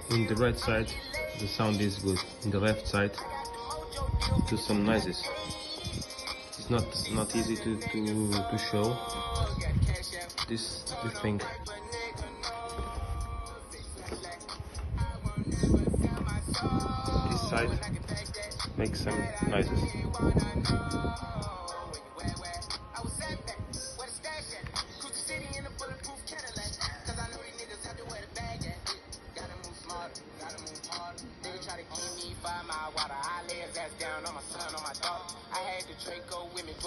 In the right side, the sound is good. In the left side, do some noises. It's not easy to show this thing. This side makes some noises.